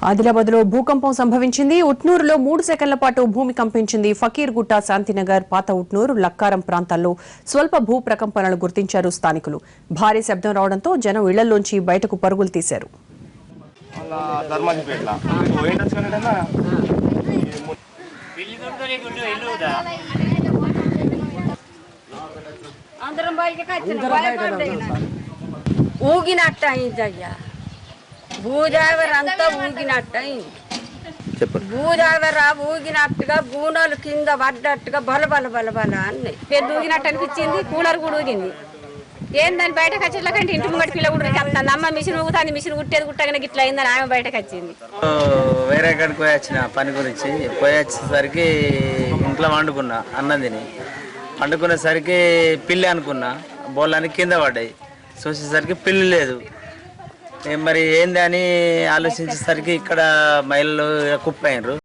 ఆదిలాబాద్లో భూకంపం సంభవించింది. ఉట్నూరులో 3 సెకన్ల పాటు భూమి కంపించింది. ఫకీర్గుట్ట, శాంతినగర్, పాత ఉట్నూరు, లక్కారం ప్రాంతాల్లో స్వల్ప భూ ప్రకంపనలు గుర్తించారు స్థానికులు. భారీ శబ్దం రావడంతో జనం ఇళ్లలోంచి బయటకు పరుగులు తీశారు. భూజావరంతా ఊగినట్టయింది. భూజావర ఊగినట్టుగా బూనలు కింద పడ్డట్టుగా బల బల బల బల అన్నాయి. పెద్ద ఊగినట్టు అనిపించింది. కూలర్ కూడా ఊగింది. ఏందని బయటకు వచ్చేట్లకంటే ఇంటి ముంగటి పిల్ల కూడా చెప్తాను. అమ్మ మిషన్ ఊగుతాను, మిషన్ కుట్టేది కుట్టగానే గిట్లా అయిందని ఆమె బయటకు వచ్చింది. వేరే కాడికి పోయి వచ్చిన పని గురించి పోయి వచ్చేసరికి ఇంట్లో వండుకున్నా, అన్నం తిని వండుకునేసరికి పిల్లి అనుకున్నా, బోళ్ళని కింద పడ్డాయి. చూసేసరికి పిల్లి లేదు. మరి ఏంది అని ఆలోచించేసరికి ఇక్కడ మహిళలు కుప్పయినరు.